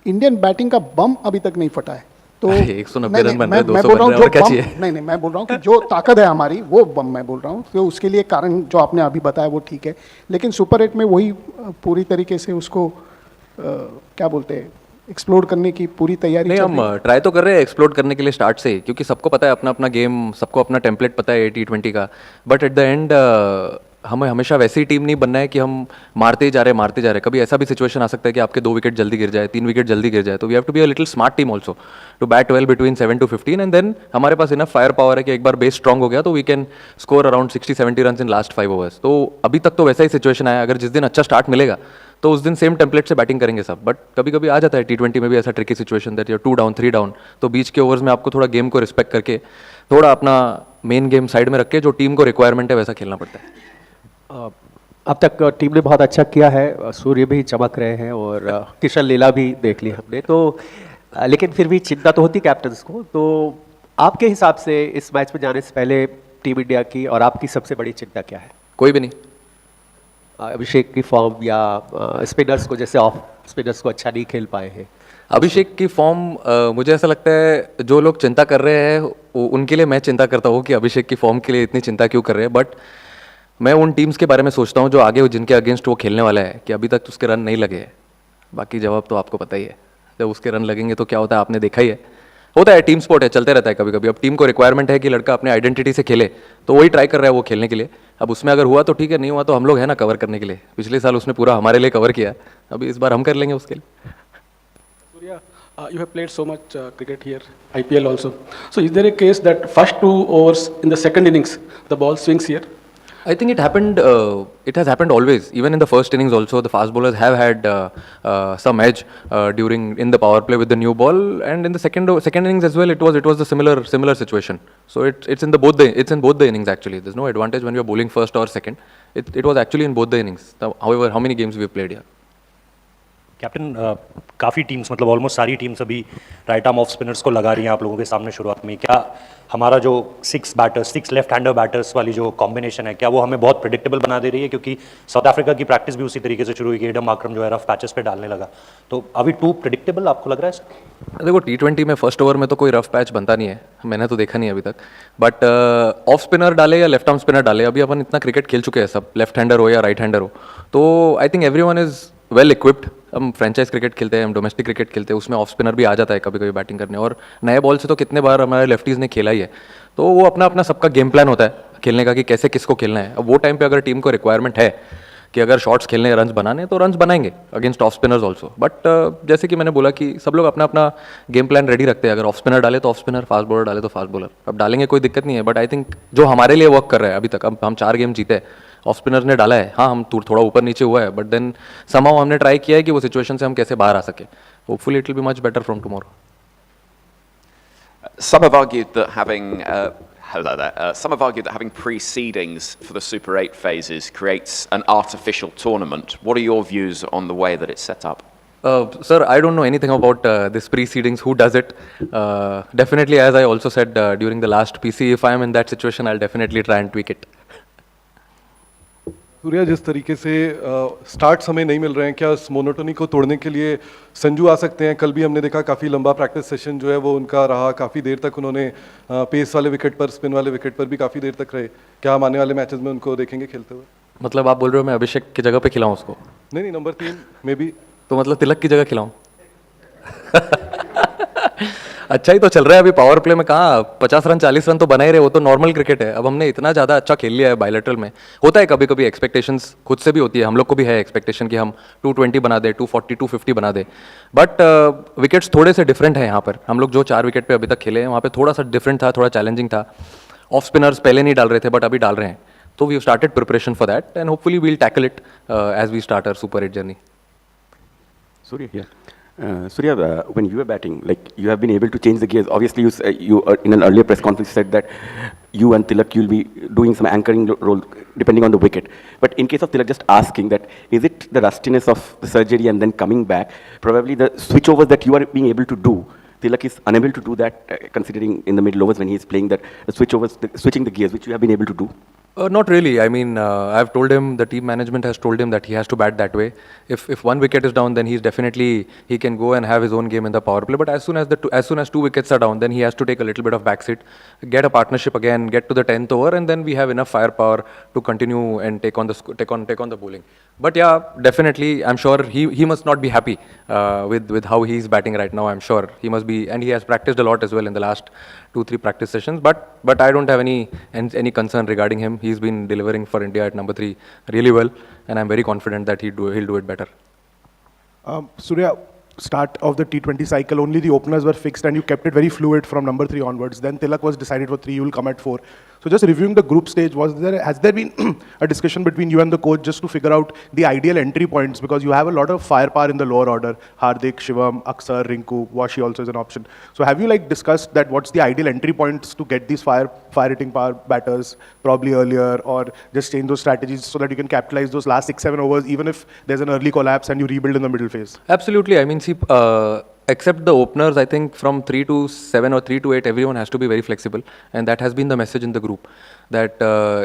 Indian batting का बम अभी तक नहीं फटा है। तो 190 रन बन रहे, मैं 200 बोल बन रहा हूँ रहे, जो और क्या बम, चाहिए? नहीं मैं बोल रहा हूँ कि जो ताकत है हमारी वो बम मैं बोल रहा हूँ, तो उसके लिए कारण जो आपने अभी बताया वो ठीक है, लेकिन सुपर 8 में वही पूरी तरीके से उसको क्या बोलते हैं, एक्सप्लोर करने की पूरी तैयारी नहीं, चल हम रही है। ट्राई तो कर रहे हैं एक्सप्लोर करने के लिए स्टार्ट से ही, क्योंकि सबको पता है अपना अपना गेम, सबको अपना टेम्पलेट पता है T20 का। बट एट द एंड हमें हमेशा वैसी ही टीम नहीं बनना है कि हम मारते ही जा रहे मारते जा रहे। कभी ऐसा भी सिचुएशन आ सकता है कि आपके 2 विकेट जल्दी गिर जाए, 3 विकेट जल्दी गिर जाए, तो we have to be a little smart team also to bat well between 7 to 15, and then हमारे पास इनफ फायर पावर है कि एक बार बेस स्ट्रॉन्ग हो गया तो we can score around 60-70 run in last 5 overs। तो अभी तक तो वैसा ही सिचुएशन आया, अगर जिस दिन अच्छा स्टार्ट मिलेगा तो उस दिन सेम टेम्पलेट से बैटिंग करेंगे सब। बट कभी कभी आ जाता है T20 में भी ऐसा tricky situation that you're 2 down 3 down, तो बीच के ओवर्स में आपको थोड़ा गेम को रिस्पेक्ट करके थोड़ा अपना मेन गेम साइड में रख के जो टीम को रिक्वायरमेंट है वैसा खेलना पड़ता है। अब तक टीम ने बहुत अच्छा किया है, सूर्य भी चमक रहे हैं और किशन लीला भी देख ली हमने, तो लेकिन फिर भी चिंता तो होती कैप्टन्स को। तो आपके हिसाब से इस मैच में जाने से पहले टीम इंडिया की और आपकी सबसे बड़ी चिंता क्या है? कोई भी नहीं। अभिषेक की फॉर्म या स्पिनर्स को, जैसे ऑफ स्पिनर्स को अच्छा नहीं खेल पाए हैं। अभिषेक की फॉर्म, मुझे ऐसा लगता है जो लोग चिंता कर रहे हैं उनके लिए मैं चिंता करता हूँ कि अभिषेक की फॉर्म के लिए इतनी चिंता क्यों कर रहे हैं। बट मैं उन टीम्स के बारे में सोचता हूँ जो आगे जिनके अगेंस्ट वो खेलने वाला है, कि अभी तक उसके रन नहीं लगे हैं। बाकी जवाब तो आपको पता ही है, जब उसके रन लगेंगे तो क्या होता है आपने देखा ही है। होता है, टीम स्पोर्ट है, चलते रहता है कभी कभी। अब टीम को रिक्वायरमेंट है कि लड़का अपने आइडेंटिटी से खेले, तो वही ट्राई कर रहा है वो खेलने के लिए। अब उसमें अगर हुआ तो ठीक है, नहीं हुआ तो हम लोग हैं ना कवर करने के लिए। पिछले साल उसने पूरा हमारे लिए कवर किया, अभी इस बार हम कर लेंगे उसके लिए। Surya, you have played so much cricket here, IPL also. So is there a case that first 2 overs in the second innings, the ball swings here? I think it happened. It has happened always. Even in the first innings, also the fast bowlers have had some edge during in the power play with the new ball, and in the second innings as well. It was the similar situation. So it's in the both the innings actually. There's no advantage when you're bowling first or second. It was actually in both the innings. However, how many games we've played here? Captain, काफ़ी teams, मतलब almost सारी teams अभी right arm off spinners को लगा रही हैं आप लोगों के सामने शुरुआत में। क्या हमारा जो 6 लेफ्ट हैंडर बैटर्स वाली जो कॉम्बिनेशन है, क्या वो हमें बहुत प्रिडिक्टेबल बना दे रही है? क्योंकि साउथ अफ्रीका की प्रैक्टिस भी उसी तरीके से शुरू हुई कि एडम मार्करम जो है रफ पैचेस पे डालने लगा, तो अभी टू प्रिडिक्टेबल आपको लग रहा है? देखो, T20 में फर्स्ट ओवर में तो कोई रफ पैच बनता नहीं है, मैंने तो देखा नहीं अभी तक। बट ऑफ स्पिनर डाले या लेफ्ट आर्म स्पिनर डाले, अभी अपन इतना क्रिकेट खेल चुके हैं सब, लेफ्ट हैंडर हो या राइट हैंडर हो, तो I think everyone is well equipped. हम फ्रेंचाइज क्रिकेट खेलते हैं, हम डोमेस्टिक क्रिकेट खेलते हैं, उसमें ऑफ स्पिनर भी आ जाता है कभी कभी बैटिंग करने, और नए बॉल से तो कितने बार हमारे लेफ्टीज ने खेला ही है। तो वो अपना अपना सबका गेम प्लान होता है खेलने का कि कैसे किसको खेलना है। अब वो टाइम पे अगर टीम को रिक्वायरमेंट है कि अगर शॉट्स खेलने हैं, रन्स बनाने, तो रन्स बनाएंगे against off spinners also. But जैसे कि मैंने बोला कि सब लोग अपना अपना गेम प्लान रेडी रखते हैं। अगर ऑफ स्पिनर डाले तो ऑफ स्पिनर, फास्ट बॉलर डाले तो फास्ट बॉलर, अब डालेंगे, कोई दिक्कत नहीं है। बट आई थिंक जो हमारे लिए वर्क कर रहा है अभी तक, अब हम 4 गेम जीते हैं, ऑफ स्पिनर ने डाला है, हाँ हम थोड़ा ऊपर नीचे हुआ है, बट देन समहाउ हमने ट्राई किया है कि वो सिचुएशन से हम कैसे बाहर आ सके। Hopefully it will be much better from tomorrow. Some have argued that having hello there. Some have argued that having precedings for the Super 8 phases creates an artificial tournament. What are your views on the way that it's set up? Sir, I don't know anything about this precedings. Who does it? Definitely, as I also said during the last PC, if I am in that situation, I'll definitely try and tweak it. Surya, जिस तरीके से start समय नहीं मिल रहे हैं, क्या उस monotony को तोड़ने के लिए संजू आ सकते हैं? कल भी हमने देखा काफ़ी लंबा प्रैक्टिस सेशन जो है वो उनका रहा, काफ़ी देर तक उन्होंने पेस वाले विकेट पर, स्पिन वाले विकेट पर भी काफ़ी देर तक रहे। क्या हम आने वाले मैचेस में उनको देखेंगे खेलते हुए? मतलब आप बोल रहे हो मैं अभिषेक की जगह पे खिलाऊं उसको? नहीं, नंबर 3 में भी तो मतलब तिलक की जगह खिलाऊं? अच्छा ही तो चल रहा है अभी पावर प्ले में, कहाँ 50 रन 40 रन तो बना ही रहे, वो तो नॉर्मल क्रिकेट है। अब हमने इतना ज़्यादा अच्छा खेल लिया है बायलैटरल में। होता है कभी कभी एक्सपेक्टेशंस खुद से भी होती है, हम लोग को भी है एक्सपेक्टेशन कि हम 220 बना दे, 240 250 बना दे। बट विकेट्स थोड़े से डिफरेंट है यहाँ पर। हम लोग जो 4 विकेट पे अभी तक खेले हैं वहाँ पे थोड़ा सा डिफरेंट था, थोड़ा चैलेंजिंग था। ऑफ स्पिनर्स पहले नहीं डाल रहे थे बट अभी डाल रहे हैं, तो we started preparation for that and hopefully we'll tackle it as we start our super 8 journey. Surya here. Surya, when you were batting, like you have been able to change the gears. Obviously, you in an earlier press conference said that you and Tilak you'll be doing some anchoring role depending on the wicket. But in case of Tilak, just asking that, is it the rustiness of the surgery and then coming back, probably the switchovers that you are being able to do? Tilak is unable to do that, considering in the middle overs when he is playing that switching the gears, which you have been able to do. Not really. I mean, I've told him, the team management has told him that he has to bat that way. If one wicket is down, then he can go and have his own game in the power play. But as soon as two wickets are down, then he has to take a little bit of backseat, get a partnership again, get to the 10th over, and then we have enough firepower to continue and take on the bowling. But yeah, definitely, I'm sure he must not be happy with how he's batting right now. I'm sure he must be, and he has practiced a lot as well in the last 2-3 practice sessions. But I don't have any concern regarding him. He's been delivering for India at number 3 really well, and I'm very confident that he'll do it better. Surya, start of the T20 cycle, only the openers were fixed and you kept it very fluid from number 3 onwards. Then Tilak was decided for 3, you will come at 4. So just reviewing the group stage, has there been a discussion between you and the coach just to figure out the ideal entry points? Because you have a lot of firepower in the lower order. Hardik, Shivam, Aksar, Rinku, Washi also is an option. So have you discussed that what's the ideal entry points to get these fire-hitting power batters probably earlier, or just change those strategies so that you can capitalize those last 6-7 overs even if there's an early collapse and you rebuild in the middle phase? Absolutely. I mean, see, except the openers, I think from 3 to 7 or 3 to 8, everyone has to be very flexible. And that has been the message in the group, that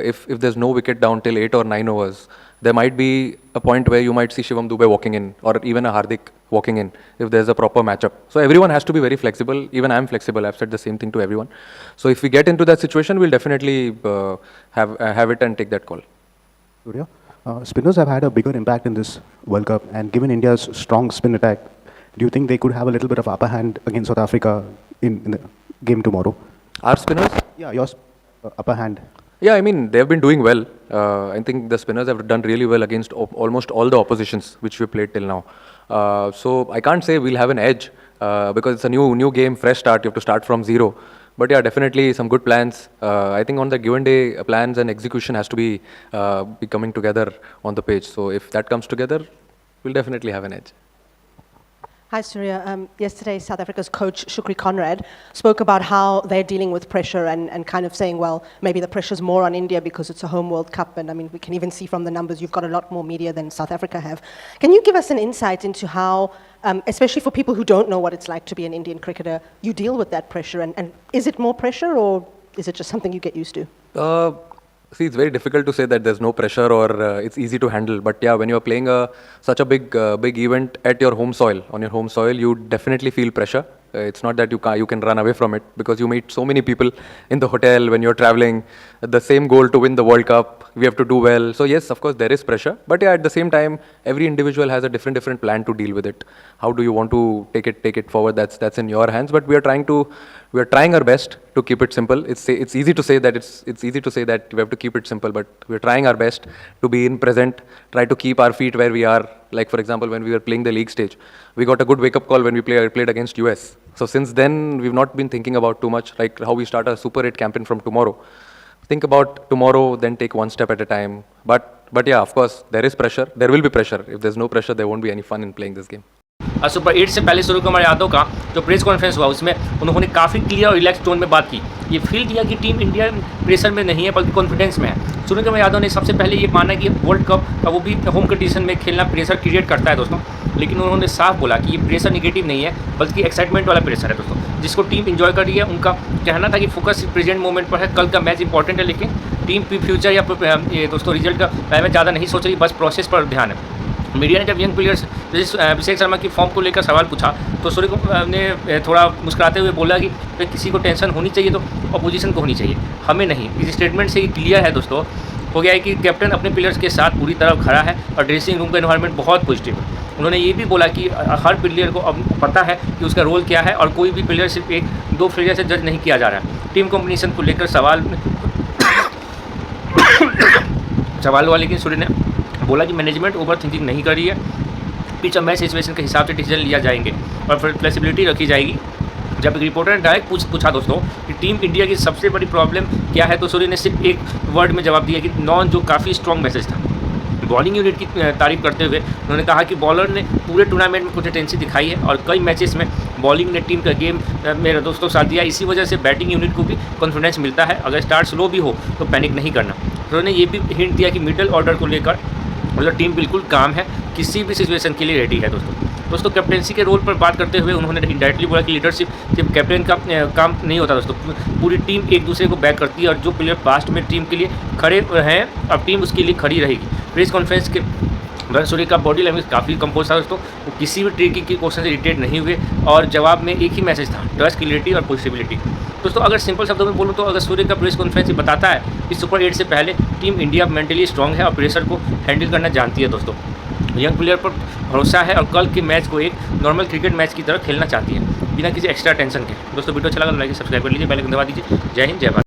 if there's no wicket down till 8 or 9 overs, there might be a point where you might see Shivam Dube walking in, or even a Hardik walking in, if there's a proper matchup. So everyone has to be very flexible. Even I'm flexible. I've said the same thing to everyone. So if we get into that situation, we'll definitely have it and take that call. Surya, spinners have had a bigger impact in this World Cup, and given India's strong spin attack, do you think they could have a little bit of upper hand against South Africa in the game tomorrow? Our spinners? Yeah, your upper hand. Yeah, I mean, they've been doing well. I think the spinners have done really well against almost all the oppositions which we played till now. So I can't say we'll have an edge because it's a new game, fresh start. You have to start from zero. But yeah, definitely some good plans. I think on the given day, plans and execution has to be coming together on the page. So if that comes together, we'll definitely have an edge. Hi, Surya. Yesterday, South Africa's coach, Shukri Conrad, spoke about how they're dealing with pressure and kind of saying, well, maybe the pressure's more on India because it's a home World Cup. And I mean, we can even see from the numbers, you've got a lot more media than South Africa have. Can you give us an insight into how, especially for people who don't know what it's like to be an Indian cricketer, you deal with that pressure? And is it more pressure, or is it just something you get used to? See, it's very difficult to say that there's no pressure or it's easy to handle. But yeah, when you're playing such a big event at your home soil, on your home soil, you definitely feel pressure. It's not that you can run away from it, because you meet so many people in the hotel when you're traveling. The same goal to win the World Cup, we have to do well. So yes, of course, there is pressure. But yeah, at the same time, every individual has a different plan to deal with it. How do you want to take it forward? That's in your hands. But we are trying our best to keep it simple. It's easy to say that it's easy to say that we have to keep it simple, but we're trying our best to be in present, try to keep our feet where we are. Like for example, when we were playing the league stage, we got a good wake-up call when we played against US. So since then, we've not been thinking about too much, like how we start a Super 8 campaign from tomorrow. Think about tomorrow, then take one step at a time. But yeah, of course, there is pressure. There will be pressure. If there's no pressure, there won't be any fun in playing this game. Super 8 से पहले सूर्य कुमार यादव का जो press conference हुआ, उसमें उन्होंने काफ़ी clear और relax tone में बात की. ये फील किया कि टीम इंडिया प्रेशर में नहीं है बल्कि कॉन्फिडेंस में है. सूर्य कुमार यादव ने सबसे पहले ये माना कि वर्ल्ड कप का वो भी होम कंडीशन में खेलना प्रेशर क्रिएट करता है दोस्तों. लेकिन उन्होंने साफ बोला कि ये प्रेशर निगेटिव नहीं है बल्कि एक्साइटमेंट वाला प्रेशर है दोस्तों, जिसको टीम इंजॉय कर रही है. उनका कहना था कि फोकस प्रेजेंट मोमेंट पर है, कल का मैच इंपॉर्टेंट है, लेकिन टीम फ्यूचर या ये दोस्तों रिजल्ट का बारे में ज़्यादा नहीं सोच रही, बस प्रोसेस पर ध्यान है. मीडिया ने जब यंग प्लेयर्स जैसे अभिषेक शर्मा की फॉर्म को लेकर सवाल पूछा तो सूर्य ने थोड़ा मुस्कुराते हुए बोला कि किसी को टेंशन होनी चाहिए तो अपोजिशन को होनी चाहिए, हमें नहीं. इस स्टेटमेंट से ये क्लियर है दोस्तों हो गया है कि कैप्टन अपने प्लेयर्स के साथ पूरी तरह खड़ा है और ड्रेसिंग रूम का एनवायरनमेंट बहुत पॉजिटिव है. उन्होंने ये भी बोला कि हर प्लेयर को अब पता है कि उसका रोल क्या है और कोई भी प्लेयर सिर्फ 1-2 प्लेयर से जज नहीं किया जा रहा है. टीम कॉम्बिनेशन को लेकर सवाल हुआ, लेकिन सूर्य ने बोला कि मैनेजमेंट ओवर थिंकिंग नहीं कर रही है, पिच और मैच सिचुएशन के हिसाब से डिसीजन लिया जाएंगे और फ्लेक्सिबिलिटी रखी जाएगी. जब एक रिपोर्टर ने डायरेक्ट पूछा दोस्तों कि टीम इंडिया की सबसे बड़ी प्रॉब्लम क्या है, तो सूर्य ने सिर्फ एक वर्ड में जवाब दिया कि नॉन, जो काफ़ी स्ट्रॉन्ग मैसेज था. बॉलिंग यूनिट की तारीफ करते हुए उन्होंने कहा कि बॉलर ने पूरे टूर्नामेंट में कंसिस्टेंसी दिखाई है और कई मैचेस में बॉलिंग ने टीम का गेम मेरे दोस्तों साथ दिया. इसी वजह से बैटिंग यूनिट को भी कॉन्फिडेंस मिलता है, अगर स्टार्ट स्लो भी हो तो पैनिक नहीं करना. उन्होंने ये भी हिंट दिया कि मिडिल ऑर्डर को लेकर मतलब टीम बिल्कुल काम है, किसी भी सिचुएशन के लिए रेडी है दोस्तों. दोस्तों कैप्टेंसी के रोल पर बात करते हुए उन्होंने इनडायरेक्टली बोला कि लीडरशिप सिर्फ कैप्टन का काम नहीं होता दोस्तों, पूरी टीम एक दूसरे को बैक करती है और जो प्लेयर पास्ट में टीम के लिए खड़े हैं अब टीम उसके लिए खड़ी रहेगी। प्रेस कॉन्फ्रेंस के सूर्य का बॉडी लैंग्वेज काफ़ी कंपोज था दोस्तों, वो किसी भी ट्रिकी के क्वेश्चन से इरिटेट नहीं हुए और जवाब में एक ही मैसेज था, ट्रस्ट, क्लियरिटी और पॉसिबिलिटी। दोस्तों अगर सिंपल शब्दों में बोलूँ तो अगर सूर्य का प्रेस कॉन्फ्रेंस बताता है कि सुपर 8 से पहले टीम इंडिया मेंटली स्ट्रांग है और प्रेशर को हैंडल करना जानती है दोस्तों, यंग प्लेयर पर भरोसा है और कल के मैच को एक नॉर्मल क्रिकेट मैच की तरह खेलना चाहती है बिना किसी एक्स्ट्रा टेंशन के। दोस्तों वीडियो अच्छा लगा तो लाइक सब्सक्राइब कर लीजिए, बेल आइकन दबा दीजिए। जय हिंद, जय भारत।